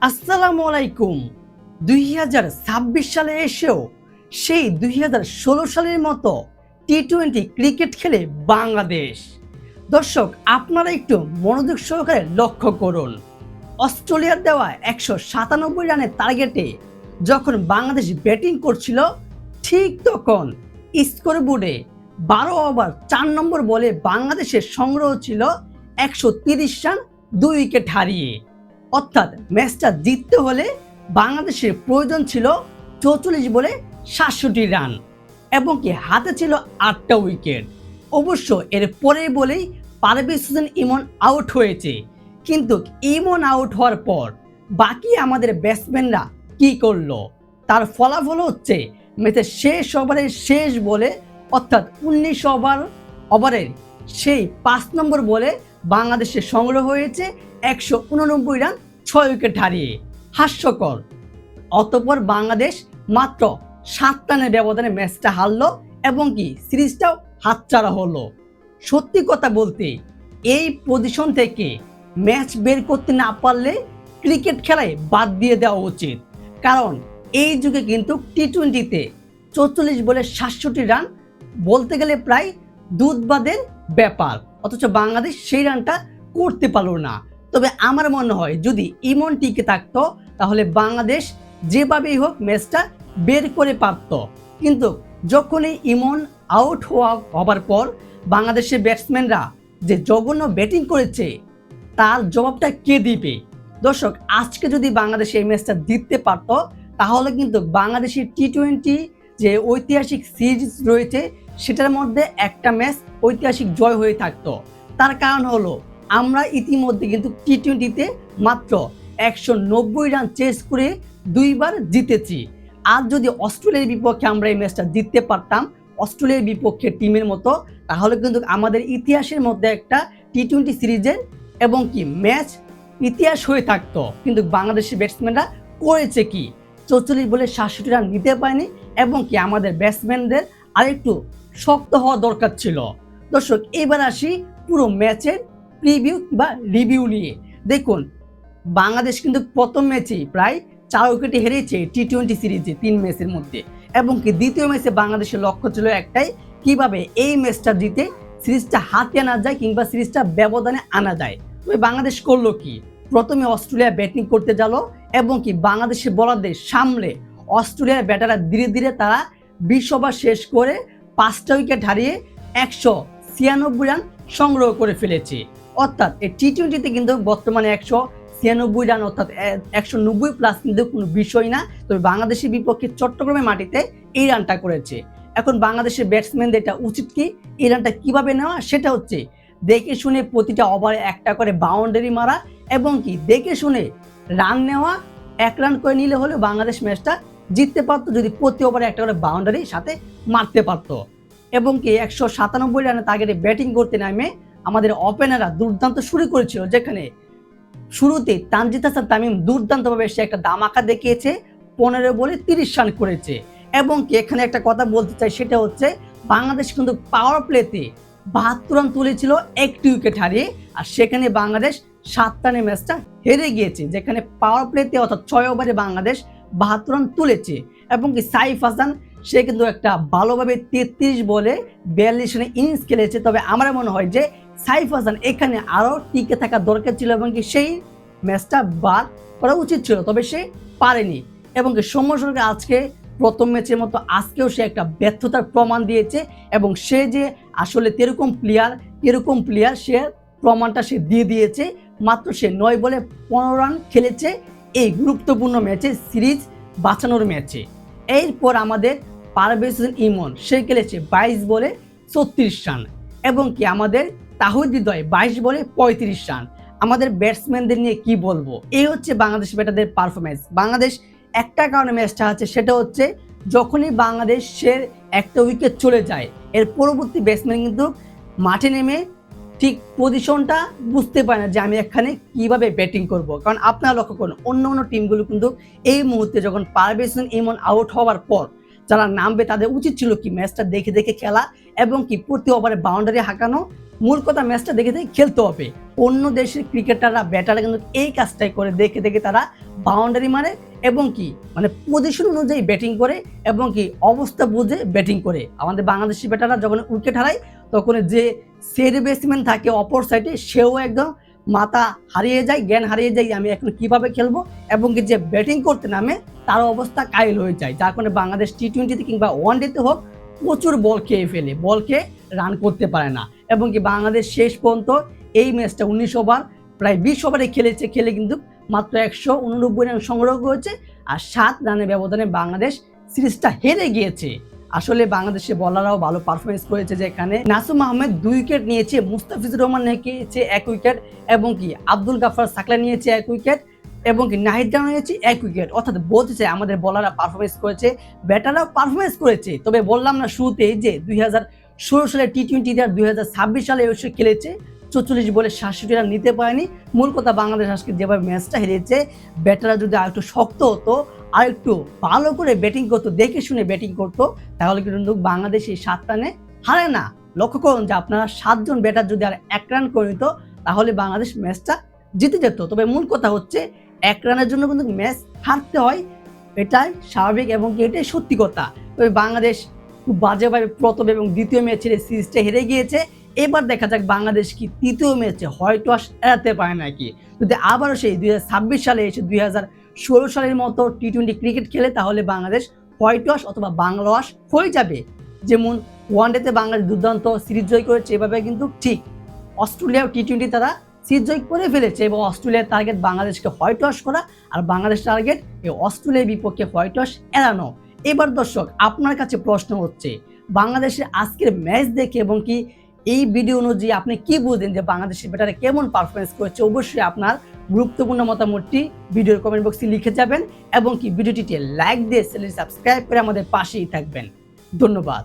আসসালামু আলাইকুম। ২০২৬ সালে এসেও সেই ২০১৬ সালের মতো টি-টোয়েন্টি ক্রিকেট খেলে বাংলাদেশ। দর্শক, আপনারা একটু মনোযোগ সহকারে লক্ষ্য করুন। অস্ট্রেলিয়ার দেওয়া ১৯৭ রানের টার্গেটে যখন বাংলাদেশ ব্যাটিং করছিল, ঠিক তখন স্কোরবোর্ডে ১২ ওভার ৪ নম্বর বলে বাংলাদেশের সংগ্রহ ছিল ১৩০ রান ২ উইকেট হারিয়ে। অর্থাৎ ম্যাচটা জিততে হলে বাংলাদেশের প্রয়োজন ছিল ৪৪ বলে ৬৭ রান এবং কি হাতে ছিল ৮টা উইকেট। অবশ্য এর পরে বলেই পারভেজ হোসেন ইমন আউট হয়েছে, কিন্তু ইমন আউট হওয়ার পর বাকি আমাদের ব্যাটসম্যানরা কি করলো, তার ফলাফল হচ্ছে ম্যাচের শেষ ওভারের শেষ বলে অর্থাৎ ১৯ ওভারের সেই ৫ নম্বর বলে বাংলাদেশের সংগ্রহ হয়েছে ১৮৯ রান ৬ উইকেট হারিয়ে। হাস্যকর। অতঃপর বাংলাদেশ মাত্র ৭ রানের ব্যবধানে ম্যাচটা হারলো এবং কি সিরিজটাও হাতছাড়া হলো। সত্যি কথা বলতে এই পজিশন থেকে ম্যাচ বের করতে না পারলে ক্রিকেট খেলায় বাদ দিয়ে দেওয়া উচিত, কারণ এই যুগে কিন্তু টি-টোয়েন্টিতে ৪৪ বলে ৬৭ রান বলতে গেলে প্রায় দুধবাদের ব্যাপার, অথচ বাংলাদেশ সেই রানটা করতে পারলো না। তবে আমার মনে হয় যদি ইমন টিকে থাকতো তাহলে বাংলাদেশ যেভাবেই হোক ম্যাচটা বের করে পারত, কিন্তু যখনই ইমন আউট হওয়ার পর বাংলাদেশের ব্যাটসম্যানরা যে জঘন্য ব্যাটিং করেছে তার জবাবটা কে দিবে? দর্শক, আজকে যদি বাংলাদেশ এই ম্যাচটা জিততে পারতো তাহলে কিন্তু বাংলাদেশের টি-টোয়েন্টি যে ঐতিহাসিক সিরিজ রয়েছে সেটার মধ্যে একটা ম্যাচ ঐতিহাসিক জয় হয়ে থাকতো। তার কারণ হলো আমরা ইতিমধ্যে কিন্তু টি-টোয়েন্টিতে মাত্র ১৯০ রান চেস করে ২বার জিতেছি। আর যদি অস্ট্রেলিয়ার বিপক্ষে আমরা এই ম্যাচটা জিততে পারতাম অস্ট্রেলিয়ার বিপক্ষে টিমের মতো, তাহলে কিন্তু আমাদের ইতিহাসের মধ্যে একটা টি-টোয়েন্টি সিরিজের এবং কি ম্যাচ ইতিহাস হয়ে থাকতো। কিন্তু বাংলাদেশের ব্যাটসম্যানরা করেছে কি, ৪৪ বলে ৬৭ রান নিতে পারেনি এবং কি আমাদের ব্যাটসম্যানদের আরেকটু শক্ত হওয়া দরকার ছিল। দর্শক, এবার আসি পুরো ম্যাচের প্রিভিউ বা রিভিউ নিয়ে। দেখুন, বাংলাদেশ কিন্তু প্রথম ম্যাচেই প্রায় ৪ উইকেটে হেরেছে টি-টোয়েন্টি সিরিজে ৩ ম্যাচের মধ্যে, এবং কি দ্বিতীয় ম্যাচে বাংলাদেশের লক্ষ্য ছিল একটাই, কিভাবে এই ম্যাচটা জিতে সিরিজটা হাতে আনা যায় কিংবা সিরিজটা ব্যবধানে আনা যায়। তবে বাংলাদেশ করলো কি, প্রথমে অস্ট্রেলিয়া ব্যাটিং করতে গেল এবং কি বাংলাদেশের বোলারদের সামলে অস্ট্রেলিয়ার ব্যাটাররা ধীরে ধীরে তারা ২০ ওভার শেষ করে ৫টা উইকেট হারিয়ে ১৯৬ রান সংগ্রহ করে ফেলেছে। অর্থাৎ এই টি-টোয়েন্টিতে কিন্তু বর্তমানে ১৯৬ রান অর্থাৎ ১৯০ প্লাস কিন্তু কোনো বিষয় না। তবে বাংলাদেশের বিপক্ষে চট্টগ্রামের মাটিতে এই রানটা করেছে। এখন বাংলাদেশের ব্যাটসম্যানদের এটা উচিত কি, এই রানটা কিভাবে নেওয়া, সেটা হচ্ছে দেখে শুনে প্রতিটা ওভারে একটা করে বাউন্ডারি মারা এবং কি দেখে শুনে রান নেওয়া। ১ রান করে নিলে হলে বাংলাদেশ ম্যাচটা জিততে পারতো যদি প্রতি ওভারে একটা করে বাউন্ডারি সাথে মারতে পারতো। এবং কি ১৯৭ রানে টার্গেটে ব্যাটিং করতে নামে আমাদের ওপেনাররা দুর্দান্ত শুরু করেছিল, যেখানে শুরুতে তানজিদ হাসান তামিম দুর্দান্তভাবে সে একটা ধামাকা দেখিয়েছে, ১৫ বলে ৩০ রান করেছে। এবং কি এখানে একটা কথা বলতে চাই, সেটা হচ্ছে বাংলাদেশ কিন্তু পাওয়ার প্লেতে ৭২ রান তুলেছিল ১টি উইকেট হারিয়ে, আর সেখানে বাংলাদেশ ৭ রানে ম্যাচটা হেরে গিয়েছে, যেখানে পাওয়ার প্লেতে অর্থাৎ ৬ ওভারে বাংলাদেশ ৭২ রান তুলেছে। এবং কি সাইফ হাসান সে কিন্তু একটা ভালোভাবে ৩৩ বলে ৪২ রানে ইনিংস খেলেছে। তবে আমার মনে হয় যে সাইফ হাসান এখানে আরও টিকে থাকা দরকার ছিল এবং কি সেই ম্যাচটা বার করা উচিত ছিল, তবে সে পারেনি। এবং কি সৌম্য সরকার আজকে প্রথম ম্যাচের মতো আজকেও সে একটা ব্যর্থতার প্রমাণ দিয়েছে, এবং সে যে আসলে কিরকম প্লেয়ার সে প্রমাণটা সে দিয়ে দিয়েছে। মাত্র সে ৯ বলে ১৫ রান খেলেছে এই গুরুত্বপূর্ণ ম্যাচে, সিরিজ বাঁচানোর ম্যাচে। এরপর আমাদের পারভেজ হোসেন ইমন সে খেলেছে ২২ বলে ৩৬ রান এবং কি আমাদের তাহিদ হৃদয় ২২ বলে ৩৫ রান। আমাদের ব্যাটসম্যানদের নিয়ে কি বলবো, এই হচ্ছে বাংলাদেশ ব্যাটারদের পারফরমেন্স। বাংলাদেশ একটা কারণে ম্যাচটা আছে, সেটা হচ্ছে যখনই বাংলাদেশের একটা উইকেট চলে যায় এর পরবর্তী ব্যাটসম্যান কিন্তু মাঠে নেমে ঠিক পজিশনটা বুঝতে পারে না যে আমি এখানে কিভাবে ব্যাটিং করব। কারণ আপনারা লক্ষ্য করুন অন্য অন্য টিমগুলো কিন্তু এই মুহূর্তে যখন পারভেজ হোসেন ইমন আউট হওয়ার পর যারা নামবে তাদের উচিত ছিল কি ম্যাচটা দেখে দেখে খেলা এবং কি প্রতি ওভারে বাউন্ডারি হাঁকানো, মূল কথা ম্যাচটা দেখে দেখে খেলতে হবে। অন্য দেশের ক্রিকেটাররা ব্যাটাররা কিন্তু এই কাজটাই করে, দেখে দেখে তারা বাউন্ডারি মারে এবং কি মানে পজিশন অনুযায়ী ব্যাটিং করে এবং কি অবস্থা বুঝে ব্যাটিং করে। আমাদের বাংলাদেশি ব্যাটাররা যখন উইকেট হারায় তখন যে সেট ব্যাটসম্যান থাকে অপর সাইডে সেও একদম মাথা হারিয়ে যায়, জ্ঞান হারিয়ে যায়, আমি এখন কিভাবে খেলবো, এবং কি যে ব্যাটিং করতে নামে তার অবস্থা কাইল হয়ে যায়। যার কারণে বাংলাদেশ টি-20তে কিংবা ওয়ানডেতে হোক প্রচুর বল খেয়ে ফেলে, বল খেয়ে রান করতে পারে না। এবং কি বাংলাদেশ শেষ পর্যন্ত এই ম্যাচটা 19 ওভার প্রায় 20 ওভারে খেলে কিন্তু মাত্র 189 রান সংগ্রহ করেছে আর 7 রানের ব্যবধানে বাংলাদেশ সিরিজটা হেরে গিয়েছে। আসলে বাংলাদেশের বলাররাও ভালো পারফরমেন্স করেছে, যেখানে নাসুম আহমেদ 2 উইকেট নিয়েছে, মুস্তাফিজুর রহমান নিয়েছে 1 উইকেট এবং কি আব্দুল গাফার সাকলা নিয়েছে 1 উইকেট এবং কি নাহিদ রানা নিয়েছে 1 উইকেট। অর্থাৎ বলতেছে আমাদের বলাররা পারফরমেন্স করেছে, ব্যাটাররাও পারফরমেন্স করেছে। তবে বললাম না শুরুতেই যে 2016 সালে টি-20 আর 2026 সালে এসে খেলেছে 44 বলে 67 রান নিতে পারেনি। মূল কথা বাংলাদেশ আজকে যেভাবে ম্যাচটা হেরেছে, ব্যাটাররা যদি আরেকটু শক্ত হতো, আর একটু ভালো করে ব্যাটিং করতো, দেখে শুনে ব্যাটিং করতো, তাহলে কিন্তু বাংলাদেশ এই 7 রানে হারে না। লক্ষ্য করুন যে আপনারা 7 জন ব্যাটার যদি আর 1 রান করে নিত তাহলে বাংলাদেশ ম্যাচটা জিতে যেত। তবে মূল কথা হচ্ছে 1 রানের জন্য কিন্তু ম্যাচ হারতে হয়, এটাই স্বাভাবিক এবং এটাই সত্যি কথা। তবে বাংলাদেশ খুব বাজেভাবে প্রথম এবং দ্বিতীয় ম্যাচের সিরিজটা হেরে গিয়েছে। এবার দেখা যাক বাংলাদেশ কি তৃতীয় ম্যাচে হয়তো এড়াতে পারে নাকি। যদি আবারও সেই 2026 সালে এসে 2016 সালের মতো টি-20 ক্রিকেট খেলে তাহলে বাংলাদেশ হোয়াইট ওয়াশ অথবা বাংলা ওয়াশ হয়ে যাবে। যেমন ওয়ানডেতে বাংলাদেশ দুর্দান্ত সিরিজ জয় করেছে, এভাবে কিন্তু ঠিক অস্ট্রেলিয়াও টি-20 তারা সিরিজ জয় করে ফেলেছে এবং অস্ট্রেলিয়ার টার্গেট বাংলাদেশকে হোয়াইট ওয়াশ করা আর বাংলাদেশ টার্গেট এই অস্ট্রেলিয়ার বিপক্ষে হোয়াইট ওয়াশ এড়ানো। এবার দর্শক আপনার কাছে প্রশ্ন হচ্ছে, বাংলাদেশের আজকের ম্যাচ দেখে এবং কি এই ভিডিও অনুযায়ী আপনি কি বুঝলেন যে বাংলাদেশের ব্যাটারে কেমন পারফরমেন্স করেছে? অবশ্যই আপনার গুরুত্বপূর্ণ মতামতটি ভিডিওর কমেন্ট বক্সে লিখে যাবেন এবং কি ভিডিওটিতে লাইক দিয়ে চ্যানেলটি সাবস্ক্রাইব করে আমাদের পাশেই থাকবেন। ধন্যবাদ।